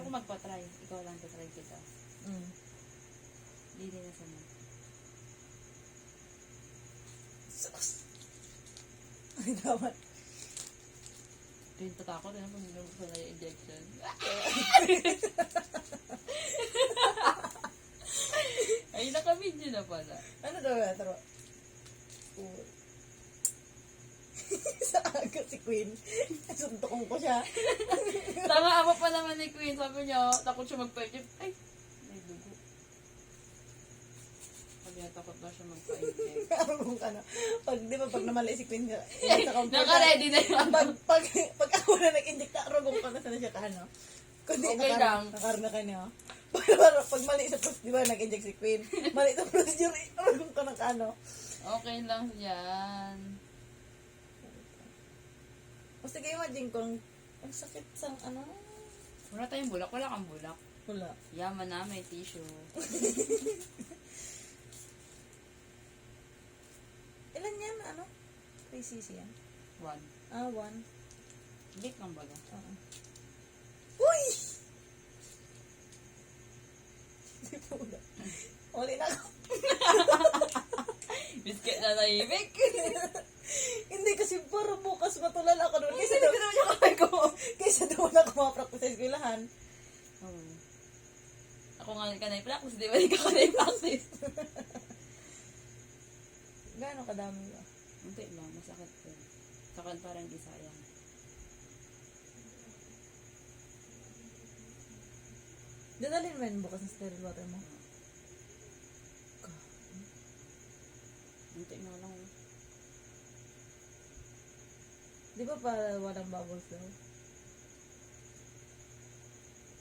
ako magpa-try. Ikaw lang tatry kita. Hindi na sana. Sus. Ay, dapat. Kaya patakot na pag nilong ko na yung injection. Ay, naka-video na pala. Ano daw yan? Taro. Sa aga si Queen. Suntukong ko siya. Tama, ama pa naman ni Queen. Sabi niya, takot siya magpa-inject. Ay, may dugo. Sabi niya, takot ba siya magpa-inject. Kung ano. Di ba pag namali si Queen, Naka-ready na yun. Pag ako na nag-inject, arugong ka na sana siya ka, ano? Kundi Okay lang. nakarna ka niya. Pag mali sa procedure, di ba nag-inject si Queen? Mali sa procedure, arugong ka na ka, ano? Okay lang yan. Basta kayo imagine kung ang sakit sa ano? Wala tayong bulak. Wala kang bulak. Wala. Yaman na, may tissue. Ilan yan, ano? 3cc yan? 1. 1. Big lang baga. Uy! Hindi po na. Uli na ako. Biscuit na naibig. Hindi kasi para bukas matulala ako doon. Kaysa Hindi naman siya kamay ko. Kaysa doon ako mapractice sa eskwelahan. Ako nga ka na-practice, di ba? Hindi ka na-practice. Gaano kadami ba? Hindi lang, masakit ko. Sakit parang di sayang. Dadalhin mo yun bukas ng sterile water mo. Hindi nga lang. Di ba para walang bubbles daw?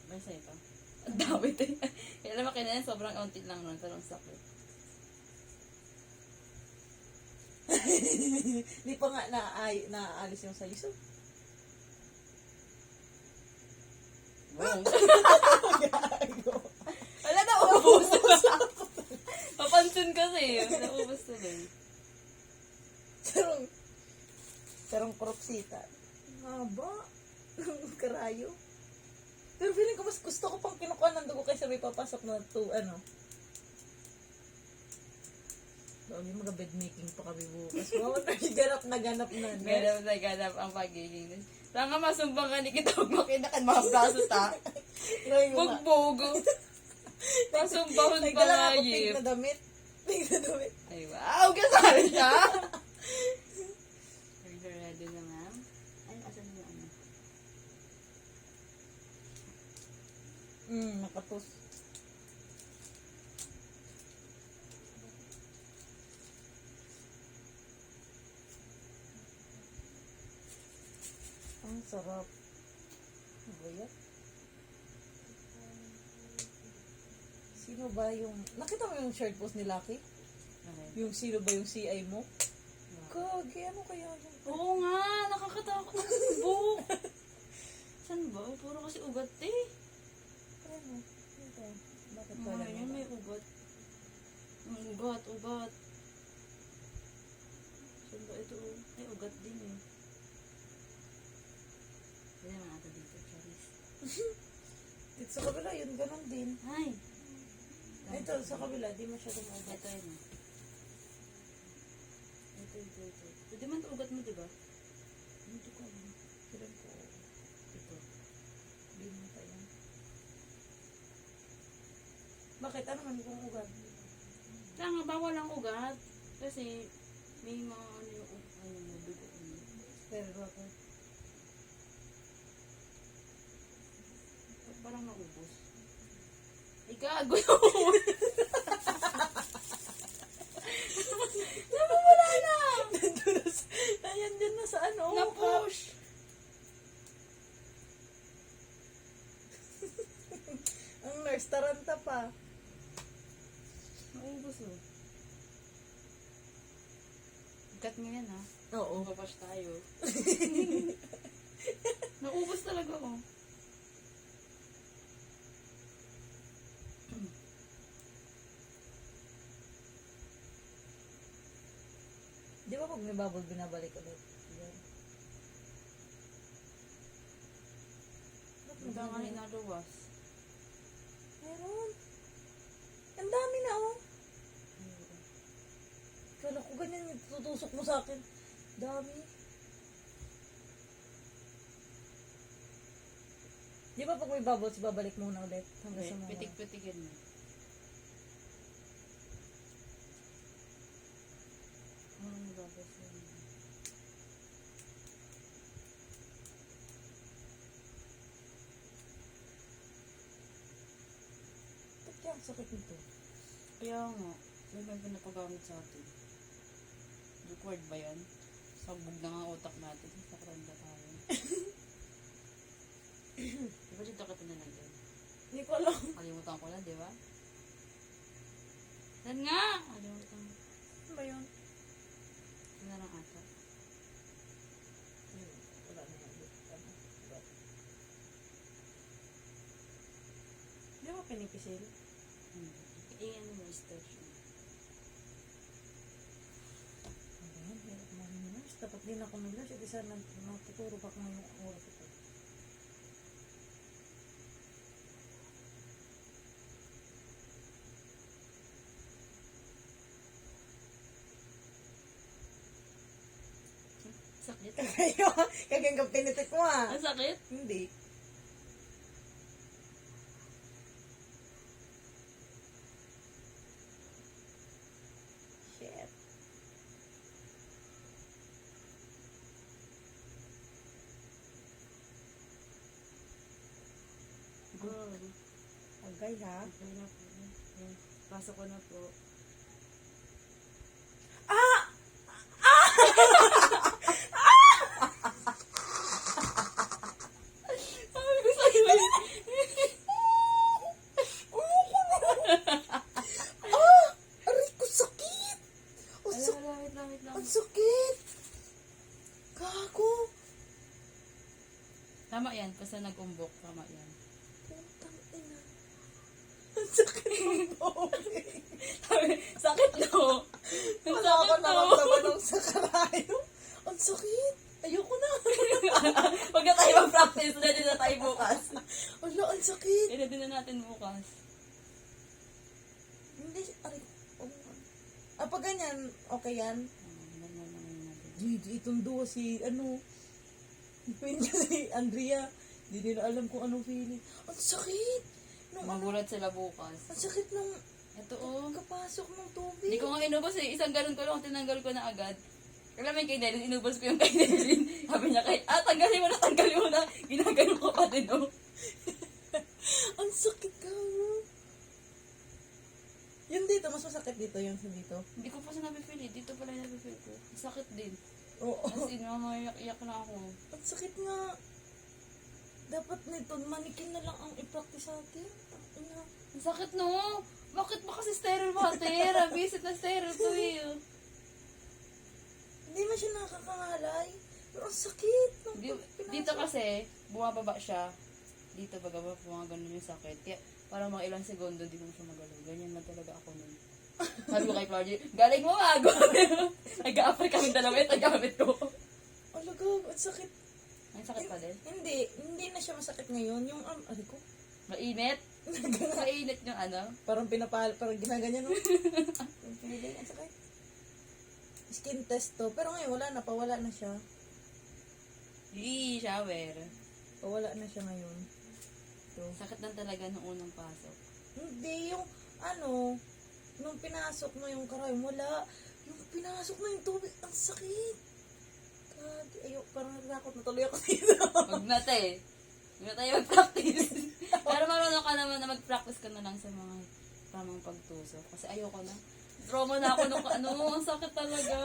Basta ito. Ang dami ito. Kaya naman kinain, sobrang unti lang nun. Talong sakit. Di pa nga naaalis yung sayo. So, Wow. gago. Wala na, ubus na. Papansin kasi. Naubos tuloy. Sarong kropsita. Haba. Ng karayo. Pero feeling ko mas gusto ko pang kinukuha ng dugo kaysa may papasok na ano. Lagi mag-bed making pa kami bukas. Wow, ganap na. Ganap ang pagiging. Saan nga masumbang ka ni kita, huwag makinakan mga braso ta. Bugbogo. Masumbahon pa Nagdala nga ako yip. pink na damit. Ay, wow, kasali siya. Ready na, ma'am. Ay, asan na ano? Nakatos. Ang sarap. Ano ba yan? Sino ba yung... Nakita mo yung shirt post ni Lucky? Okay. Yung sino ba yung CI mo? Kagi, ano kaya yung... Oo nga, nakakatakot ang buhok. Saan ba? Puro kasi ugat eh. Ano? Ito. Bakit Mga pala yan, may ugat. Ang ugat. Saan ba ito? May ugat din eh. Kaya naman natin dito, Charis. Dito sa kabila, yun ganun din. Ay! Ito, sa kabila, di masyadong ugat. Ito yun. Ito. Pwede man ito ugat mo, diba? Hindi ko alam. Kailan ko... Ito. Di mo tayo. Bakit? Ano man kung ugat? Kaya nga, bawal ang ugat. Kasi, may mga ano yung dugo. Sterile water. Parang naubos. Ay, gago yun! Wala na! Ayan din na sa ano. Na-push! Ang nurse, taranta pa. Naubos oh. Cut mo yan ha. Oo. Mababash tayo. Naubos talaga oh. Di ba pag may bubble, binabalik ulit? Yan. Hanggang nga inaluwas. Meron. Ang dami na, oh. Kala ko ganyan yung tutusok mo sa akin. Dami. Di ba pag may bubbles, babalik muna ulit hanggang sa mga... Pitik-pitigin mo. Bubbles yun. Ba't kaya ang sakit nito? Kaya nga, may pinapagamit sa atin. Record ba yan? Sabog na nga utak natin. Sakran ba tayo? Diba dito ka tinanagyan? Hindi ko alam. Kalimutan ko na, di ba? Yan nga! Kalimutan ko. Ano ba yun? Ito na lang ata. Wala na yan. Di ba pinipisil? Ano mo, stretch mo. Ayan, hirap mo rin nurse. Dapat din ako nag-nurse. Ito sana natuturo pa kung ngayong oras ito. Sakit? Kaya, kagang pinitik mo ah. Ang sakit? Hindi. Shit. Good. Agay ha. Okay na po. Yan. Pasok ko na po. Sabi ko sa'yo eh. Aray ko sakit. Ang Alam, sakit. lamit lang. Ang sakit. Gago. Tama yan. Basta nag-umbok. Tama yan. Putang ina. Ang sakit ng bobe. Sakit no? Ang Wala ako sakit no? naman ng sa karayo. Ang sakit. Ayoko na. Huwag na tayo mag-practice. Ready na tayo bukas. Wala, ang sakit. Ready na natin bukas. Hindi, aray. Oh. Pag ganyan, okay yan. Normal lang yun natin. Gigi, itong duwa si, Pin si Andrea. Hindi nila alam kung anong feeling. Ang sakit. Magulat sila bukas. Ang sakit ng Ito oh. kapasok ng tubig. Hindi ko nga inubos eh. Isang galon ko lang. Tinanggal ko na agad. Alam mo yung kay Delin, inubos ko yung kay Delin. Sabi niya kay, tanggalin mo na. Ginaganon ko pa din oh. Ang sakit ka. Yung dito, mas masakit dito yung sa dito. Hindi ko pa siya napipil eh. Dito pala yung napipil ko. Sakit din. Oo. As in, mamayak na ako. Ang sakit nga. Dapat nito, manikin na lang ang i-practice sa atin. Ina. Ang sakit no. Bakit ba kasi sterile water? Visit na sterile to eh. Hindi man siya nakakangalay. Pero ang sakit. Nung Dito kasi, bumababa siya. Dito baga mga ganun yung sakit. Kaya parang mga ilang segundo, di mo siya magalaw. Ganyan na talaga ako nun. Sabi ko kay Claudia, galing mo mago. Nag-a-apply kami dalawa yung tagamit ko. Alagag, ang sakit. Ang sakit pa din. Hindi na siya masakit ngayon. Yung, ano ko? Mainit. Mainit yung ano. Parang parang ginaganyan mo. Ang feeling, ang sakit. Skin test to. Pero ngayon, pawala na siya. Shower. Pawala na siya ngayon. So, Sakit lang talaga nung unang pasok. hindi, yung, nung pinasok mo yung karay, wala. Yung pinasok mo yung tubig, ang sakit. God, parang natakot na tuloy ako dito. Huwag na te. Huwag na tayo mag-practice. Pero marunong ka naman na mag-practice ka na lang sa mga tamang pagtusok. Kasi ayoko na. Trauma na ako nung ang sakit talaga.